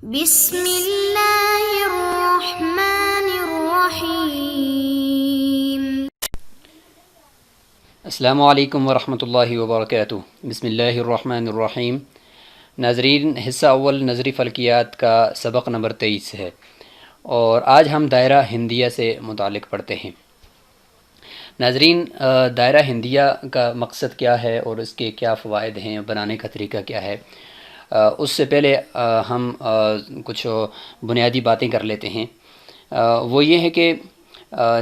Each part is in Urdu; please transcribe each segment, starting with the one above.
بسم اللہ الرحمن الرحیم۔ السلام علیکم ورحمۃ اللہ وبرکاتہ۔ بسم اللہ الرحمن الرحیم۔ ناظرین، حصہ اول نظری فلکیات کا سبق نمبر 23 ہے، اور آج ہم دائرہ ہندیہ سے متعلق پڑھتے ہیں۔ ناظرین، دائرہ ہندیہ کا مقصد کیا ہے اور اس کے کیا فوائد ہیں، بنانے کا طریقہ کیا ہے، اس سے پہلے ہم کچھ بنیادی باتیں کر لیتے ہیں۔ وہ یہ ہے کہ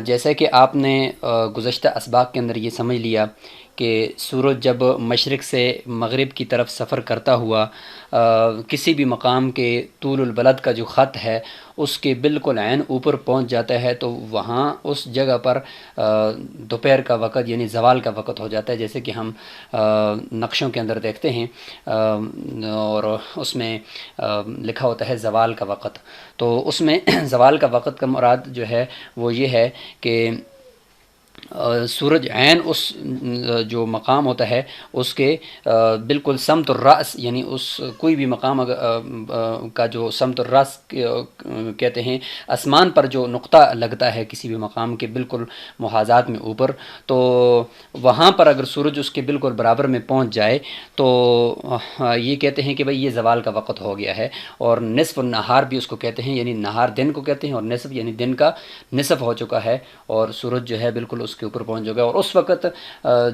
جیسا کہ آپ نے گزشتہ اسباق کے اندر یہ سمجھ لیا کہ سورج جب مشرق سے مغرب کی طرف سفر کرتا ہوا کسی بھی مقام کے طول البلد کا جو خط ہے اس کے بالکل عین اوپر پہنچ جاتا ہے، تو وہاں اس جگہ پر دوپہر کا وقت یعنی زوال کا وقت ہو جاتا ہے، جیسے کہ ہم نقشوں کے اندر دیکھتے ہیں، اور اس میں لکھا ہوتا ہے زوال کا وقت۔ تو اس میں زوال کا وقت کا مراد جو ہے وہ یہ ہے کہ سورج عین اس جو مقام ہوتا ہے اس کے بالکل سمت الراس، یعنی اس کوئی بھی مقام کا جو سمت الراس کہتے ہیں، آسمان پر جو نقطہ لگتا ہے کسی بھی مقام کے بالکل محاذات میں اوپر، تو وہاں پر اگر سورج اس کے بالکل برابر میں پہنچ جائے تو یہ کہتے ہیں کہ بھئی یہ زوال کا وقت ہو گیا ہے۔ اور نصف النہار بھی اس کو کہتے ہیں، یعنی نہار دن کو کہتے ہیں، اور نصف یعنی دن کا نصف ہو چکا ہے اور سورج جو ہے بالکل اس کے اوپر پہنچ جائے گا۔ اور اس وقت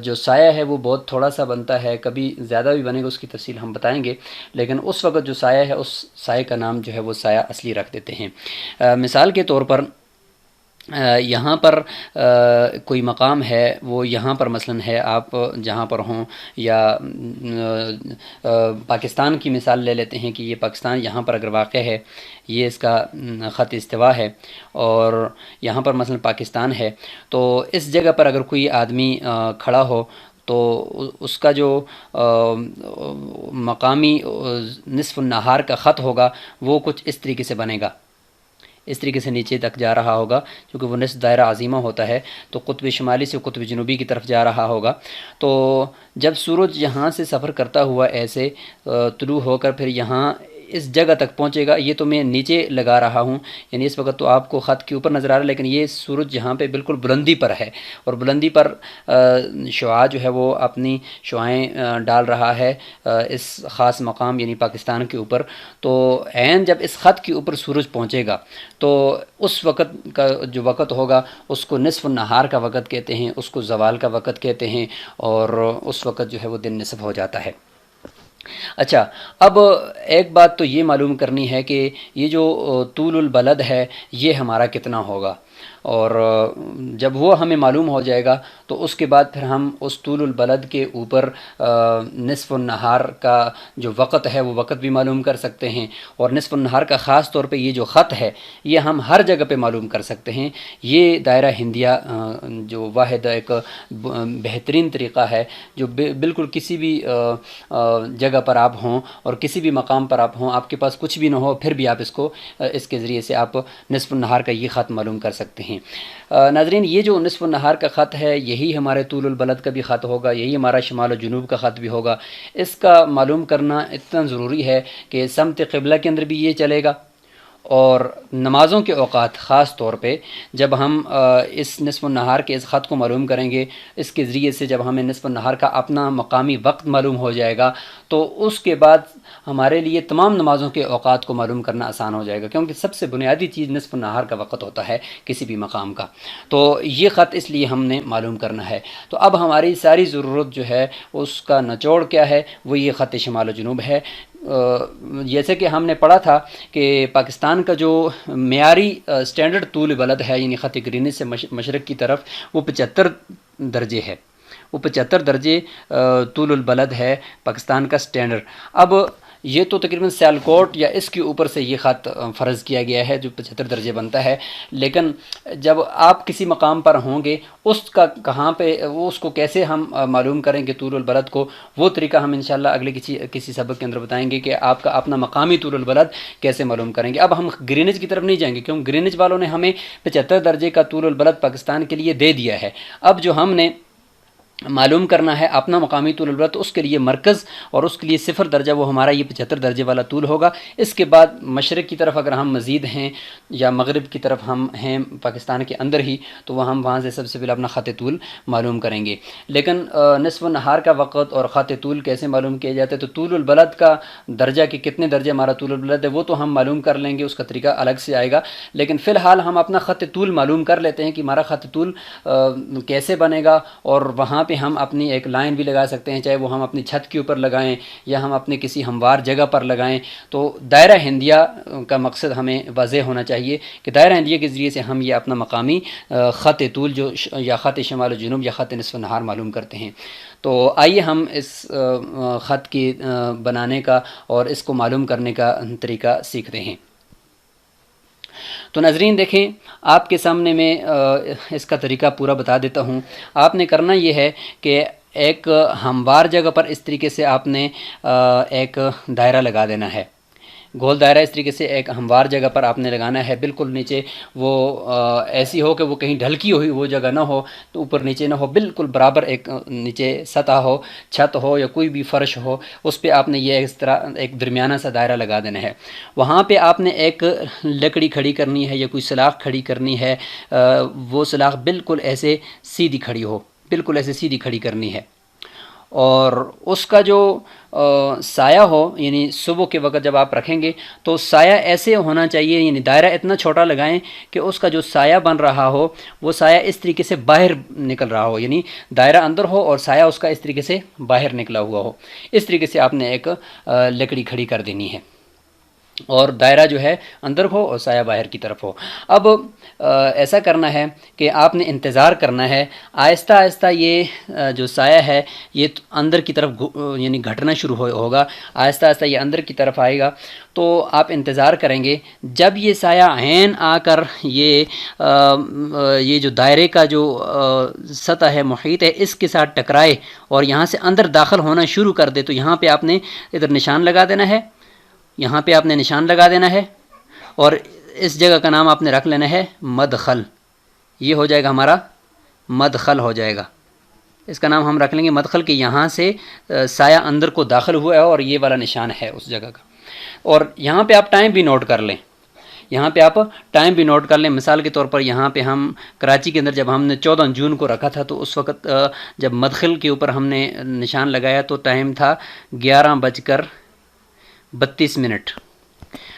جو سایہ ہے وہ بہت تھوڑا سا بنتا ہے، کبھی زیادہ بھی بنے گا، اس کی تفصیل ہم بتائیں گے، لیکن اس وقت جو سایہ ہے اس سایہ کا نام جو ہے وہ سایہ اصلی رکھ دیتے ہیں۔ مثال کے طور پر یہاں پر کوئی مقام ہے، وہ یہاں پر مثلاً ہے، آپ جہاں پر ہوں، یا پاکستان کی مثال لے لیتے ہیں کہ یہ پاکستان یہاں پر اگر واقع ہے، یہ اس کا خط استوا ہے، اور یہاں پر مثلاً پاکستان ہے، تو اس جگہ پر اگر کوئی آدمی کھڑا ہو تو اس کا جو مقامی نصف النہار کا خط ہوگا وہ کچھ اس طریقے سے بنے گا، اس طریقے سے نیچے تک جا رہا ہوگا، کیونکہ وہ نصف دائرہ عظیمہ ہوتا ہے، تو قطب شمالی سے قطب جنوبی کی طرف جا رہا ہوگا۔ تو جب سورج یہاں سے سفر کرتا ہوا ایسے طلوع ہو کر پھر یہاں اس جگہ تک پہنچے گا، یہ تو میں نیچے لگا رہا ہوں، یعنی اس وقت تو آپ کو خط کے اوپر نظر آ رہا ہے، لیکن یہ سورج یہاں پہ بالکل بلندی پر ہے، اور بلندی پر شعاع جو ہے وہ اپنی شعائیں ڈال رہا ہے اس خاص مقام یعنی پاکستان کے اوپر۔ تو عین جب اس خط کے اوپر سورج پہنچے گا تو اس وقت کا جو وقت ہوگا اس کو نصف النہار کا وقت کہتے ہیں، اس کو زوال کا وقت کہتے ہیں، اور اس وقت جو ہے وہ دن نصف ہو جاتا ہے۔ اچھا، اب ایک بات تو یہ معلوم کرنی ہے کہ یہ جو طول البلد ہے یہ ہمارا کتنا ہوگا، اور جب وہ ہمیں معلوم ہو جائے گا تو اس کے بعد پھر ہم اس طول البلد کے اوپر نصف النہار کا جو وقت ہے وہ وقت بھی معلوم کر سکتے ہیں، اور نصف النہار کا خاص طور پہ یہ جو خط ہے یہ ہم ہر جگہ پہ معلوم کر سکتے ہیں۔ یہ دائرہ ہندیہ جو واحد ایک بہترین طریقہ ہے، جو بالکل کسی بھی جگہ پر آپ ہوں اور کسی بھی مقام پر آپ ہوں، آپ کے پاس کچھ بھی نہ ہو، پھر بھی آپ اس کے ذریعے سے آپ نصف النہار کا یہ خط معلوم کر سکتے ہیں۔ ناظرین، یہ جو نصف النہار کا خط ہے یہی ہمارے طول البلد کا بھی خط ہوگا، یہی ہمارا شمال و جنوب کا خط بھی ہوگا۔ اس کا معلوم کرنا اتنا ضروری ہے کہ سمت قبلہ کے اندر بھی یہ چلے گا، اور نمازوں کے اوقات خاص طور پہ جب ہم اس نصف النہار کے اس خط کو معلوم کریں گے، اس کے ذریعے سے جب ہمیں نصف النہار کا اپنا مقامی وقت معلوم ہو جائے گا تو اس کے بعد ہمارے لیے تمام نمازوں کے اوقات کو معلوم کرنا آسان ہو جائے گا، کیونکہ سب سے بنیادی چیز نصف النہار کا وقت ہوتا ہے کسی بھی مقام کا۔ تو یہ خط اس لیے ہم نے معلوم کرنا ہے۔ تو اب ہماری ساری ضرورت جو ہے اس کا نچوڑ کیا ہے، وہ یہ خط شمال و جنوب ہے۔ جیسے کہ ہم نے پڑھا تھا کہ پاکستان کا جو معیاری اسٹینڈرڈ طول بلد ہے یعنی خط گرینچ سے مشرق کی طرف وہ 75 درجے ہے، وہ 75 درجے طول البلد ہے پاکستان کا اسٹینڈرڈ۔ اب یہ تو تقریباً سیالکوٹ یا اس کے اوپر سے یہ خط فرض کیا گیا ہے جو 75 درجے بنتا ہے، لیکن جب آپ کسی مقام پر ہوں گے اس کا کہاں پہ اس کو کیسے ہم معلوم کریں گے طول البلد کو، وہ طریقہ ہم انشاءاللہ اگلے کسی سبق کے اندر بتائیں گے کہ آپ کا اپنا مقامی طول البلد کیسے معلوم کریں گے۔ اب ہم گرینچ کی طرف نہیں جائیں گے کیوں گرینچ والوں نے ہمیں 75 درجے کا طول البلد پاکستان کے لیے دے دیا ہے۔ اب جو ہم نے معلوم کرنا ہے اپنا مقامی طول البلد، تو اس کے لیے مرکز اور اس کے لیے 0 درجہ وہ ہمارا یہ 75 درجے والا طول ہوگا۔ اس کے بعد مشرق کی طرف اگر ہم مزید ہیں یا مغرب کی طرف ہم ہیں پاکستان کے اندر ہی، تو وہ ہم وہاں سے سب سے پہلے اپنا خط طول معلوم کریں گے۔ لیکن نصف النہار کا وقت اور خط طول کیسے معلوم کیا جاتا ہے، تو طول البلد کا درجہ کہ کتنے درجے ہمارا طول البلد ہے وہ تو ہم معلوم کر لیں گے، اس کا طریقہ الگ سے آئے گا۔ لیکن فی الحال ہم اپنا خط طول معلوم کر لیتے ہیں کہ ہمارا خط طول کیسے بنے گا، اور وہاں پہ ہم اپنی ایک لائن بھی لگا سکتے ہیں، چاہے وہ ہم اپنی چھت کے اوپر لگائیں یا ہم اپنے کسی ہموار جگہ پر لگائیں۔ تو دائرہ ہندیہ کا مقصد ہمیں واضح ہونا چاہیے کہ دائرہ ہندیہ کے ذریعے سے ہم یہ اپنا مقامی خط طول جو یا خط شمال و جنوب یا خط نصف النہار معلوم کرتے ہیں۔ تو آئیے ہم اس خط کی بنانے کا اور اس کو معلوم کرنے کا طریقہ سیکھتے ہیں۔ تو ناظرین دیکھیں، آپ کے سامنے میں اس کا طریقہ پورا بتا دیتا ہوں۔ آپ نے کرنا یہ ہے کہ ایک ہموار جگہ پر اس طریقے سے آپ نے ایک دائرہ لگا دینا ہے، گول دائرہ اس طریقے سے ایک ہموار جگہ پر آپ نے لگانا ہے۔ بالکل نیچے وہ ایسی ہو کہ وہ کہیں ڈھلکی ہوئی وہ جگہ نہ ہو، تو اوپر نیچے نہ ہو، بالکل برابر ایک نیچے سطح ہو، چھت ہو یا کوئی بھی فرش ہو، اس پہ آپ نے یہ اس طرح ایک درمیانہ سا دائرہ لگا دینا ہے۔ وہاں پہ آپ نے ایک لکڑی کھڑی کرنی ہے یا کوئی سلاخ کھڑی کرنی ہے، وہ سلاخ بالکل ایسے سیدھی کھڑی ہو، بالکل ایسے سیدھی کھڑی کرنی ہے، اور اس کا جو سایہ ہو، یعنی صبح کے وقت جب آپ رکھیں گے تو سایہ ایسے ہونا چاہیے، یعنی دائرہ اتنا چھوٹا لگائیں کہ اس کا جو سایہ بن رہا ہو وہ سایہ اس طریقے سے باہر نکل رہا ہو، یعنی دائرہ اندر ہو اور سایہ اس کا اس طریقے سے باہر نکلا ہوا ہو۔ اس طریقے سے آپ نے ایک لکڑی کھڑی کر دینی ہے، اور دائرہ جو ہے اندر ہو اور سایہ باہر کی طرف ہو۔ اب ایسا کرنا ہے کہ آپ نے انتظار کرنا ہے، آہستہ آہستہ یہ جو سایہ ہے یہ اندر کی طرف یعنی گھٹنا شروع ہوگا، آہستہ آہستہ یہ اندر کی طرف آئے گا۔ تو آپ انتظار کریں گے جب یہ سایہ عین آ کر یہ جو دائرے کا جو سطح ہے، محیط ہے، اس کے ساتھ ٹکرائے اور یہاں سے اندر داخل ہونا شروع کر دے، تو یہاں پہ آپ نے ادھر نشان لگا دینا ہے، یہاں پہ آپ نے نشان لگا دینا ہے، اور اس جگہ کا نام آپ نے رکھ لینا ہے مدخل۔ یہ ہو جائے گا ہمارا مدخل ہو جائے گا، اس کا نام ہم رکھ لیں گے مدخل، کہ یہاں سے سایہ اندر کو داخل ہوا ہے اور یہ والا نشان ہے اس جگہ کا۔ اور یہاں پہ آپ ٹائم بھی نوٹ کر لیں، یہاں پہ آپ ٹائم بھی نوٹ کر لیں۔ مثال کے طور پر یہاں پہ ہم کراچی کے اندر جب ہم نے 14 جون کو رکھا تھا، تو اس وقت جب مدخل کے اوپر ہم نے نشان لگایا تو ٹائم تھا 11:32۔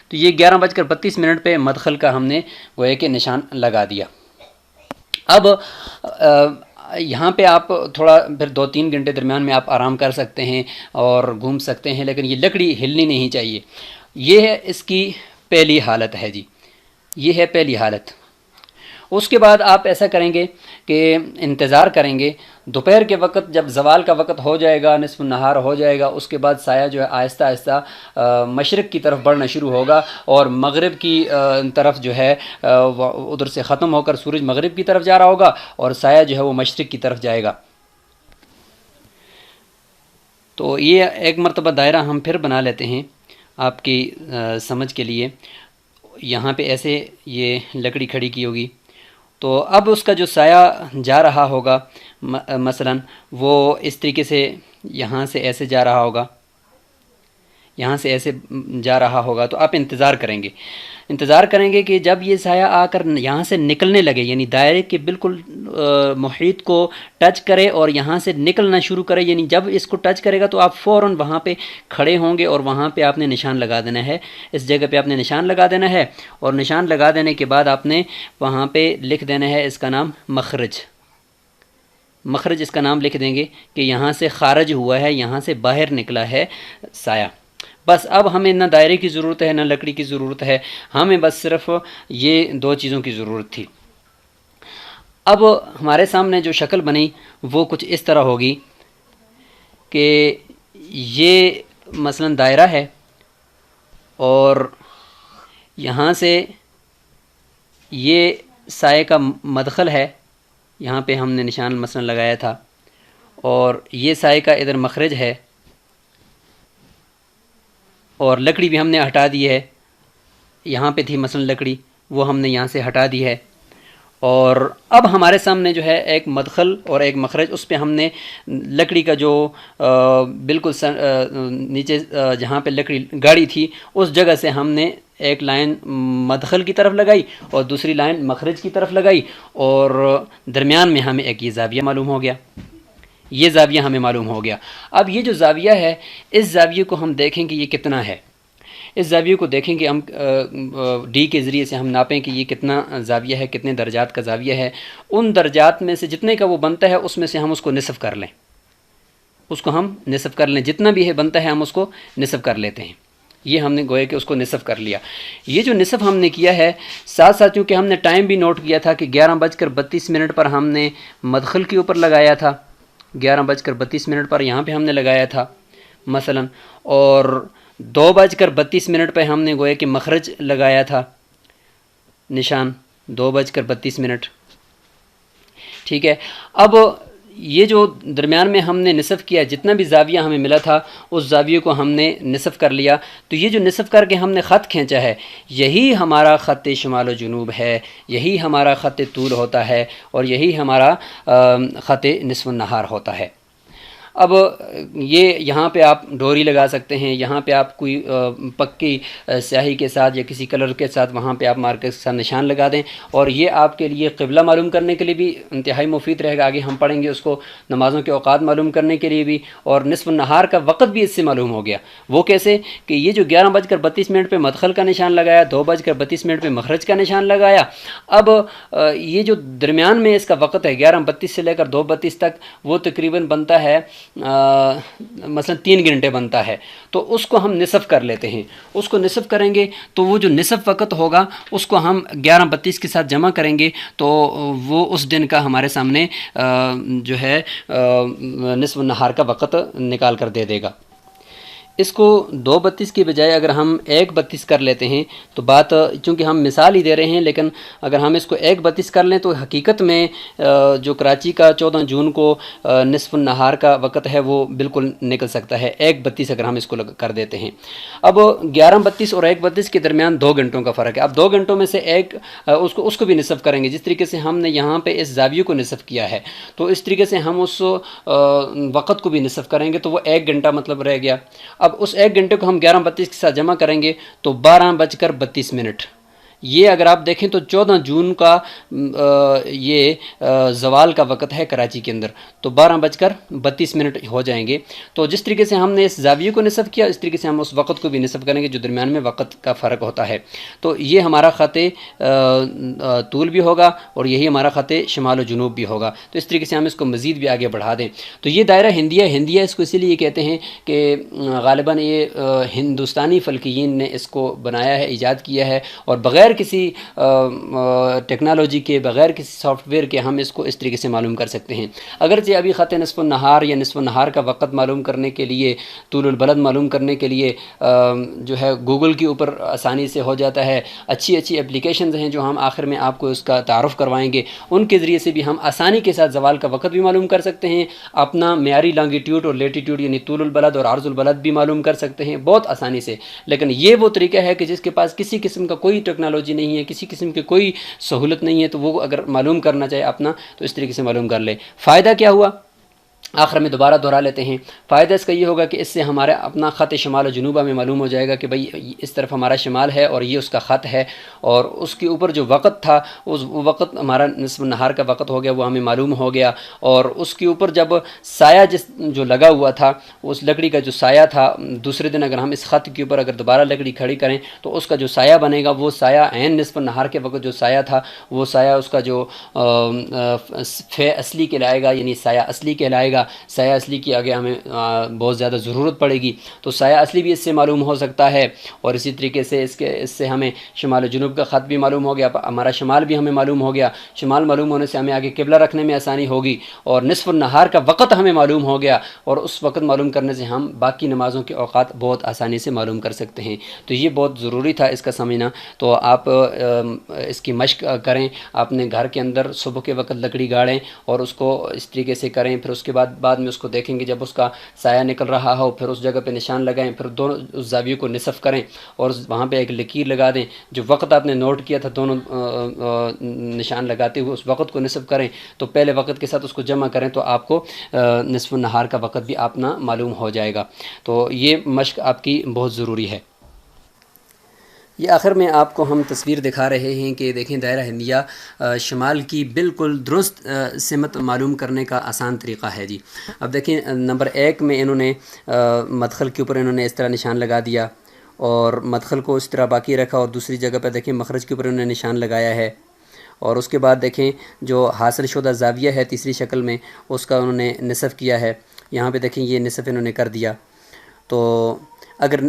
تو یہ 11:32 پہ مدخل کا ہم نے گویا کہ نشان لگا دیا۔ اب یہاں پہ آپ تھوڑا پھر 2-3 گھنٹے درمیان میں آپ آرام کر سکتے ہیں اور گھوم سکتے ہیں، لیکن یہ لکڑی ہلنی نہیں چاہیے۔ یہ ہے اس کی پہلی حالت ہے جی، یہ ہے پہلی حالت۔ اس کے بعد آپ ایسا کریں گے کہ انتظار کریں گے دوپہر کے وقت، جب زوال کا وقت ہو جائے گا، نصف النہار ہو جائے گا، اس کے بعد سایہ جو ہے آہستہ آہستہ مشرق کی طرف بڑھنا شروع ہوگا، اور مغرب کی طرف جو ہے ادھر سے ختم ہو کر سورج مغرب کی طرف جا رہا ہوگا اور سایہ جو ہے وہ مشرق کی طرف جائے گا۔ تو یہ ایک مرتبہ دائرہ ہم پھر بنا لیتے ہیں آپ کی سمجھ کے لیے۔ یہاں پہ ایسے یہ لکڑی کھڑی کی ہوگی، تو اب اس کا جو سایہ جا رہا ہوگا مثلا وہ اس طریقے سے یہاں سے ایسے جا رہا ہوگا، یہاں سے ایسے جا رہا ہوگا، تو آپ انتظار کریں گے کہ جب یہ سایہ آ کر یہاں سے نکلنے لگے، یعنی دائرے کے بالکل محیط کو ٹچ کرے اور یہاں سے نکلنا شروع کرے، یعنی جب اس کو ٹچ کرے گا تو آپ فوراً وہاں پہ کھڑے ہوں گے اور وہاں پہ آپ نے نشان لگا دینا ہے، اس جگہ پہ آپ نے نشان لگا دینا ہے، اور نشان لگا دینے کے بعد آپ نے وہاں پہ لکھ دینا ہے اس کا نام مخرج اس کا نام لکھ دیں گے کہ یہاں سے خارج ہوا ہے، یہاں سے باہر نکلا ہے سایہ۔ بس اب ہمیں نہ دائرے کی ضرورت ہے نہ لکڑی کی ضرورت ہے، ہمیں بس صرف یہ 2 چیزوں کی ضرورت تھی۔ اب ہمارے سامنے جو شکل بنی وہ کچھ اس طرح ہوگی کہ یہ مثلا دائرہ ہے، اور یہاں سے یہ سائے کا مدخل ہے، یہاں پہ ہم نے نشان مثلا لگایا تھا، اور یہ سائے کا ادھر مخرج ہے، اور لکڑی بھی ہم نے ہٹا دی ہے، یہاں پہ تھی مثلا لکڑی وہ ہم نے یہاں سے ہٹا دی ہے، اور اب ہمارے سامنے جو ہے ایک مدخل اور ایک مخرج، اس پہ ہم نے لکڑی کا جو بالکل نیچے جہاں پہ لکڑی گاڑی تھی اس جگہ سے ہم نے ایک لائن مدخل کی طرف لگائی اور دوسری لائن مخرج کی طرف لگائی، اور درمیان میں ہمیں ایک یہ زاویہ معلوم ہو گیا، یہ زاویہ ہمیں معلوم ہو گیا۔ اب یہ جو زاویہ ہے اس زاویے کو ہم دیکھیں کہ یہ کتنا ہے، اس زاویے کو دیکھیں کہ ہم ڈی کے ذریعے سے ہم ناپیں کہ یہ کتنا زاویہ ہے، کتنے درجات کا زاویہ ہے۔ ان درجات میں سے جتنے کا وہ بنتا ہے اس میں سے ہم اس کو نصف کر لیں، اس کو ہم نصف کر لیں، جتنا بھی ہے بنتا ہے ہم اس کو نصف کر لیتے ہیں۔ یہ ہم نے گویا کہ اس کو نصف کر لیا۔ یہ جو نصف ہم نے کیا ہے، ساتھ ساتھ چونکہ ہم نے ٹائم بھی نوٹ کیا تھا کہ 11:32 پر ہم نے مدخل کے اوپر لگایا تھا، 11:32 پر یہاں پہ ہم نے لگایا تھا مثلا، اور 2:32 پہ ہم نے گویا کہ مخرج لگایا تھا نشان 2:32۔ ٹھیک ہے، اب یہ جو درمیان میں ہم نے نصف کیا، جتنا بھی زاویہ ہمیں ملا تھا اس زاویے کو ہم نے نصف کر لیا، تو یہ جو نصف کر کے ہم نے خط کھینچا ہے یہی ہمارا خط شمال و جنوب ہے، یہی ہمارا خط طول ہوتا ہے، اور یہی ہمارا خط نصف النہار ہوتا ہے۔ اب یہ یہاں پہ آپ ڈوری لگا سکتے ہیں، یہاں پہ آپ کوئی پکی سیاہی کے ساتھ یا کسی کلر کے ساتھ وہاں پہ آپ مارکر کے ساتھ نشان لگا دیں، اور یہ آپ کے لیے قبلہ معلوم کرنے کے لیے بھی انتہائی مفید رہے گا۔ آگے ہم پڑھیں گے اس کو، نمازوں کے اوقات معلوم کرنے کے لیے بھی، اور نصف النہار کا وقت بھی اس سے معلوم ہو گیا۔ وہ کیسے کہ یہ جو 11:32 پہ مدخل کا نشان لگایا، 2:32 پہ مخرج کا نشان لگایا، اب یہ جو درمیان میں اس کا وقت ہے 11:32 سے لے کر 2:32 تک، وہ تقریباً بنتا ہے مثلا 3 گھنٹے بنتا ہے، تو اس کو ہم نصف کر لیتے ہیں۔ اس کو نصف کریں گے تو وہ جو نصف وقت ہوگا اس کو ہم 11:32 کے ساتھ جمع کریں گے، تو وہ اس دن کا ہمارے سامنے جو ہے نصف النہار کا وقت نکال کر دے دے گا۔ اس کو 2:32 کی بجائے اگر ہم 1:32 کر لیتے ہیں تو بات، چونکہ ہم مثال ہی دے رہے ہیں، لیکن اگر ہم اس کو 1:32 کر لیں تو حقیقت میں جو کراچی کا 14 جون کو نصف النہار کا وقت ہے وہ بالکل نکل سکتا ہے 1:32 اگر ہم اس کو کر دیتے ہیں۔ اب 11:32 اور 1:32 کے درمیان 2 گھنٹوں کا فرق ہے۔ اب 2 گھنٹوں میں سے اس کو بھی نصف کریں گے، جس طریقے سے ہم نے یہاں پہ اس زاویے کو نصف کیا ہے، تو اس طریقے سے ہم اس وقت کو بھی نصف کریں گے، تو وہ 1 گھنٹہ مطلب رہ گیا۔ اب اس 1 گھنٹے کو ہم 11:32 کے ساتھ جمع کریں گے تو 12:32۔ یہ اگر آپ دیکھیں تو 14 جون کا یہ زوال کا وقت ہے کراچی کے اندر، تو 12:32 ہو جائیں گے۔ تو جس طریقے سے ہم نے اس زاویے کو نصف کیا، اس طریقے سے ہم اس وقت کو بھی نصف کریں گے جو درمیان میں وقت کا فرق ہوتا ہے۔ تو یہ ہمارا خط طول بھی ہوگا اور یہی ہمارا خط شمال و جنوب بھی ہوگا۔ تو اس طریقے سے ہم اس کو مزید بھی آگے بڑھا دیں تو یہ دائرہ ہندیہ اس کو اسی لیے کہتے ہیں کہ غالباً یہ ہندوستانی فلکیین نے اس کو بنایا ہے، ایجاد کیا ہے، اور بغیر کسی ٹیکنالوجی کے، بغیر کسی سافٹ ویئر کے ہم اس کو اس طریقے سے معلوم کر سکتے ہیں۔ اگرچہ ابھی خط نصف النہار یا نصف النہار کا وقت معلوم کرنے کے لیے، طول البلد معلوم کرنے کے لیے جو ہے گوگل کے اوپر آسانی سے ہو جاتا ہے، اچھی اپلیکیشنز ہیں جو ہم آخر میں آپ کو اس کا تعارف کروائیں گے، ان کے ذریعے سے بھی ہم آسانی کے ساتھ زوال کا وقت بھی معلوم کر سکتے ہیں، اپنا معیاری لانگیٹیوڈ اور لیٹیٹیوڈ یعنی طول البلد اور عرض البلد بھی معلوم کر سکتے ہیں بہت آسانی سے۔ لیکن یہ وہ طریقہ ہے کہ جس کے پاس کسی قسم کا کوئی ٹیکنالوجی نہیں ہے، کسی قسم کی کوئی سہولت نہیں ہے، تو وہ اگر معلوم کرنا چاہے اپنا تو اس طریقے سے معلوم کر لے۔ فائدہ کیا ہوا؟ آخر میں دوبارہ دہرا لیتے ہیں۔ فائدہ اس کا یہ ہوگا کہ اس سے ہمارا اپنا خط شمال و جنوب ہمیں معلوم ہو جائے گا کہ بھئی اس طرف ہمارا شمال ہے اور یہ اس کا خط ہے، اور اس کے اوپر جو وقت تھا اس وقت ہمارا نصف النہار کا وقت ہو گیا، وہ ہمیں معلوم ہو گیا، اور اس کے اوپر جب سایہ جو لگا ہوا تھا، اس لکڑی کا جو سایہ تھا، دوسرے دن اگر ہم اس خط کے اوپر اگر دوبارہ لکڑی کھڑی کریں تو اس کا جو سایہ بنے گا، وہ سایہ عین نصف النہار کے وقت جو سایہ تھا، وہ سایہ اس کا جو فے اصلی کہلائے گا، یعنی سایہ اصلی کہلائے گا۔ سایہ اصلی کی آگے ہمیں بہت زیادہ ضرورت پڑے گی، تو سایہ اصلی بھی اس سے معلوم ہو سکتا ہے، اور اسی طریقے سے اس سے ہمیں شمال و جنوب کا خط بھی معلوم ہو گیا، ہمارا شمال بھی ہمیں معلوم ہو گیا۔ شمال معلوم ہونے سے ہمیں آگے قبلہ رکھنے میں آسانی ہوگی، اور نصف النہار کا وقت ہمیں معلوم ہو گیا، اور اس وقت معلوم کرنے سے ہم باقی نمازوں کے اوقات بہت آسانی سے معلوم کر سکتے ہیں۔ تو یہ بہت ضروری تھا اس کا سمجھنا۔ تو آپ اس کی مشق کریں، اپنے گھر کے اندر صبح کے وقت لکڑی گاڑیں اور اس کو اس طریقے سے کریں، پھر اس کے بعد بعد میں اس کو دیکھیں گے جب اس کا سایہ نکل رہا ہو، پھر اس جگہ پہ نشان لگائیں، پھر دونوں اس زاویے کو نصف کریں اور وہاں پہ ایک لکیر لگا دیں، جو وقت آپ نے نوٹ کیا تھا دونوں نشان لگاتے ہوئے اس وقت کو نصف کریں، تو پہلے وقت کے ساتھ اس کو جمع کریں تو آپ کو نصف النہار کا وقت بھی اپنا معلوم ہو جائے گا۔ تو یہ مشق آپ کی بہت ضروری ہے۔ یہ آخر میں آپ کو ہم تصویر دکھا رہے ہیں کہ دیکھیں دائرہ ہندیہ شمال کی بالکل درست سمت معلوم کرنے کا آسان طریقہ ہے جی۔ اب دیکھیں نمبر 1 میں انہوں نے مدخل کے اوپر انہوں نے اس طرح نشان لگا دیا اور مدخل کو اس طرح باقی رکھا، اور دوسری جگہ پہ دیکھیں مخرج کے اوپر انہوں نے نشان لگایا ہے، اور اس کے بعد دیکھیں جو حاصل شدہ زاویہ ہے تیسری شکل میں اس کا انہوں نے نصف کیا ہے، یہاں پہ دیکھیں یہ نصف انہوں نے کر دیا۔ تو اگر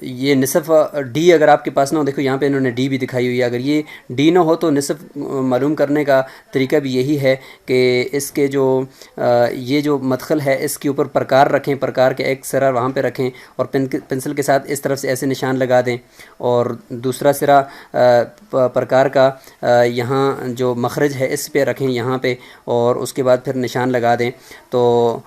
یہ نصف ڈی اگر آپ کے پاس نہ ہو، دیکھو یہاں پہ انہوں نے ڈی بھی دکھائی ہوئی ہے، اگر یہ ڈی نہ ہو تو نصف معلوم کرنے کا طریقہ بھی یہی ہے کہ اس کے جو یہ جو مدخل ہے اس کے اوپر پرکار رکھیں، پرکار کے ایک سرا وہاں پہ رکھیں اور پنسل کے ساتھ اس طرف سے ایسے نشان لگا دیں، اور دوسرا سرا پرکار کا یہاں جو مخرج ہے اس پہ رکھیں یہاں پہ، اور اس کے بعد پھر نشان لگا دیں۔ تو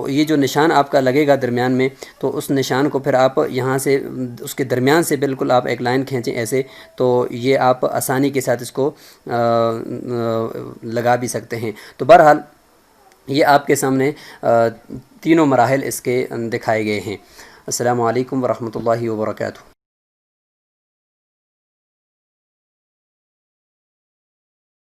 یہ جو نشان آپ کا لگے گا درمیان میں، تو اس نشان کو پھر آپ یہاں سے اس کے درمیان سے بالکل آپ ایک لائن کھینچیں ایسے، تو یہ آپ آسانی کے ساتھ اس کو لگا بھی سکتے ہیں۔ تو بہرحال یہ آپ کے سامنے تینوں مراحل اس کے دکھائے گئے ہیں۔ السلام علیکم ورحمۃ اللہ وبرکاتہ۔